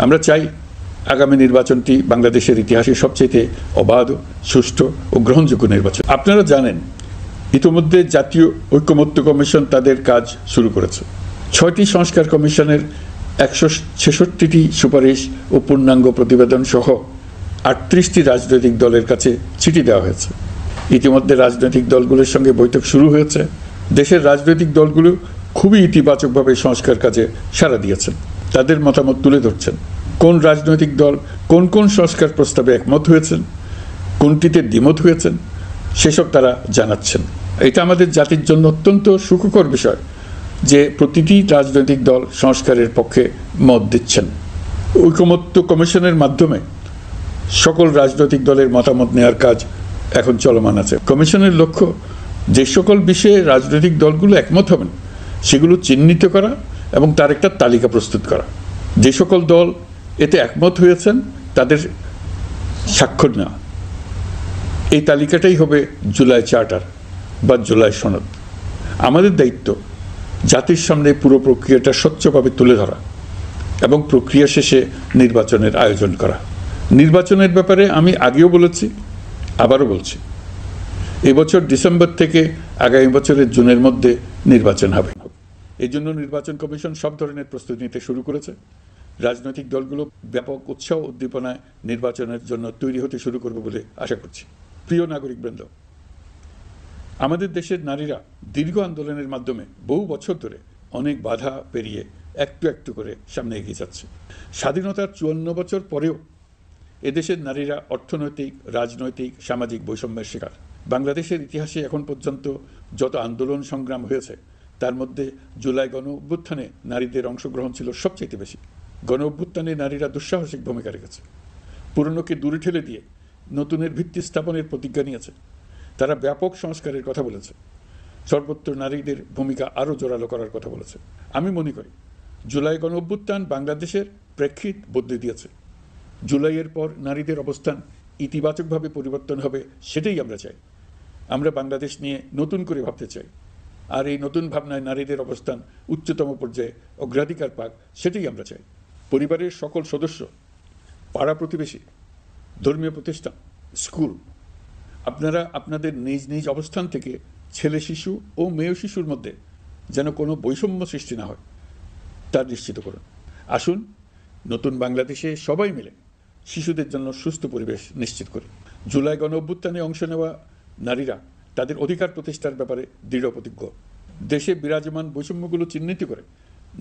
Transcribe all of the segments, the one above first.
আমরা চাই আগামী নির্বাচনটি বাংলাদেশের ইতিহাসে সবচেয়ে অবাধ, সুষ্ঠু ও গ্রহণযোগ্য নির্বাচন। আপনারা জানেন ইতিমধ্যে জাতীয় ঐকমত্য কমিশন তাদের কাজ শুরু করেছে। ৬টি সংস্কার কমিশনের ১৬৬টি সুপারিশ ও পূর্ণাঙ্গ প্রতিবেদন সহ ৩৮টি রাজনৈতিক দলের কাছে চিঠি দেওয়া হয়েছে। ইতিমধ্যে রাজনৈতিক দলগুলোর সঙ্গে বৈঠক শুরু হয়েছে। দেশের রাজনৈতিক দলগুলো খুবই ইতিবাচকভাবে সংস্কার কাজে সাড়া দিয়েছেন, তাদের মতামত তুলে ধরছেন। কোন রাজনৈতিক দল কোন কোন সংস্কার প্রস্তাবে একমত হয়েছেন, কোনটিতে দ্বিমত হয়েছেন, সেসব তারা জানাচ্ছেন। এটা আমাদের জাতির জন্য অত্যন্ত সুখকর বিষয় যে প্রতিটি রাজনৈতিক দল সংস্কারের পক্ষে মত দিচ্ছেন। ঐকমত্য কমিশনের মাধ্যমে সকল রাজনৈতিক দলের মতামত নেওয়ার কাজ এখন চলমান আছে। কমিশনের লক্ষ্য যে সকল বিষয়ে রাজনৈতিক দলগুলো একমত হবেন সেগুলো চিহ্নিত করা এবং তার একটা তালিকা প্রস্তুত করা। যে সকল দল এতে একমত হয়েছেন তাদের স্বাক্ষর নেওয়া। এই তালিকাটাই হবে জুলাই চার্টার বা জুলাই সনদ। আমাদের দায়িত্ব জাতির সামনে পুরো প্রক্রিয়াটা স্বচ্ছভাবে তুলে ধরা এবং প্রক্রিয়া শেষে নির্বাচনের আয়োজন করা। নির্বাচনের ব্যাপারে আমি আগেও বলেছি, আবারও বলছি, এবছর ডিসেম্বর থেকে আগামী বছরের জুনের মধ্যে নির্বাচন হবে। এই জন্য নির্বাচন কমিশন সব ধরনের প্রস্তুতি নিতে শুরু করেছে। রাজনৈতিক দলগুলো ব্যাপক উৎসাহ উদ্দীপনায় নির্বাচনের জন্য তৈরি হতে শুরু করবে বলে আশা করছি। প্রিয় নাগরিকবৃন্দ, আমাদের দেশের নারীরা দীর্ঘ আন্দোলনের মাধ্যমে বহু বছর ধরে অনেক বাধা পেরিয়ে একটু একটু করে সামনে এগিয়ে যাচ্ছে। স্বাধীনতার ৫৪ বছর পরেও এদেশের নারীরা অর্থনৈতিক, রাজনৈতিক, সামাজিক বৈষম্যের শিকার। বাংলাদেশের ইতিহাসে এখন পর্যন্ত যত আন্দোলন সংগ্রাম হয়েছে তার মধ্যে জুলাই গণ অভ্যুত্থানে নারীদের অংশগ্রহণ ছিল সবচেয়ে বেশি। গণ অভ্যুত্থানে নারীরা দুঃসাহসিক ভূমিকা রেখেছে। পুরনোকে দূরে ঠেলে দিয়ে নতুনের ভিত্তি স্থাপনের প্রতিজ্ঞা নিয়েছে। তারা ব্যাপক সংস্কারের কথা বলেছে। সর্বত্র নারীদের ভূমিকা আরও জোরালো করার কথা বলেছে। আমি মনে করি জুলাই গণ অভ্যুত্থান বাংলাদেশের প্রেক্ষিত বদলে দিয়েছে। জুলাইয়ের পর নারীদের অবস্থান ইতিবাচকভাবে পরিবর্তন হবে, সেটাই আমরা চাই। আমরা বাংলাদেশ নিয়ে নতুন করে ভাবতে চাই, আর এই নতুন ভাবনায় নারীদের অবস্থান উচ্চতম পর্যায়ে অগ্রাধিকার পাক, সেটাই আমরা চাই। পরিবারের সকল সদস্য, পাড়া প্রতিবেশী, ধর্মীয় প্রতিষ্ঠান, স্কুল, আপনারা আপনাদের নিজ নিজ অবস্থান থেকে ছেলে শিশু ও মেয়ে শিশুর মধ্যে যেন কোনো বৈষম্য সৃষ্টি না হয় তা নিশ্চিত করুন। আসুন নতুন বাংলাদেশে সবাই মিলে শিশুদের জন্য সুস্থ পরিবেশ নিশ্চিত করি। জুলাই গণ অভ্যুত্থানে অংশ নেওয়া নারীরা তাদের অধিকার প্রতিষ্ঠার ব্যাপারে দৃঢ় প্রতিজ্ঞ। দেশে বিরাজমান বৈষম্যগুলো চিহ্নিত করে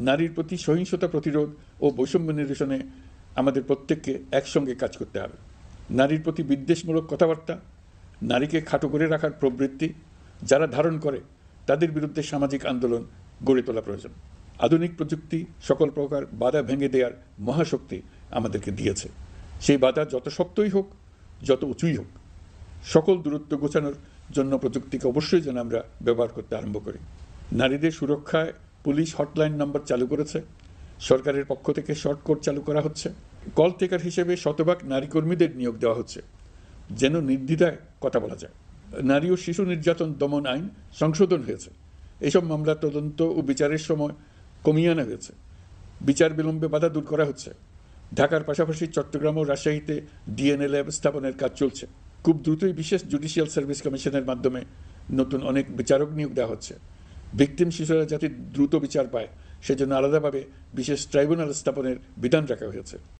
নারীর প্রতি সহিংসতা প্রতিরোধ ও বৈষম্য নিরসনে আমাদের প্রত্যেককে একসঙ্গে কাজ করতে হবে। নারীর প্রতি বিদ্বেষমূলক কথাবার্তা, নারীকে খাটো করে রাখার প্রবৃত্তি যারা ধারণ করে তাদের বিরুদ্ধে সামাজিক আন্দোলন গড়ে তোলা প্রয়োজন। আধুনিক প্রযুক্তি সকল প্রকার বাধা ভেঙে দেওয়ার মহাশক্তি আমাদেরকে দিয়েছে। সেই বাধা যত শক্তই হোক, যত উঁচুই হোক, সকল দূরত্ব গোছানোর জন্য প্রযুক্তিকে অবশ্যই যেন আমরা ব্যবহার করতে আরম্ভ করি। নারীদের সুরক্ষায় পুলিশ হটলাইন নম্বর চালু করেছে। সরকারের পক্ষ থেকে শর্ট কোড চালু করা হচ্ছে। কল টেকার হিসেবে শতভাগ নারী কর্মীদের নিয়োগ দেওয়া হচ্ছে যেন নির্দ্বিধায় কথা বলা যায়। নারী ও শিশু নির্যাতন দমন আইন সংশোধন হয়েছে। এসব মামলা তদন্ত ও বিচারের সময় কমিয়ে আনা হয়েছে। বিচার বিলম্বে বাধা দূর করা হচ্ছে। ঢাকার পাশাপাশি চট্টগ্রাম ও রাজশাহীতে ডিএনএ ল্যাব স্থাপনের কাজ চলছে। খুব দ্রুতই বিশেষ জুডিশিয়াল সার্ভিস কমিশনের মাধ্যমে নতুন অনেক বিচারক নিয়োগ দেওয়া হচ্ছে। ভিকটিম শিশুরা যাতে দ্রুত বিচার পায় সেজন্য আলাদাভাবে বিশেষ ট্রাইব্যুনাল স্থাপনের বিধান রাখা হয়েছে।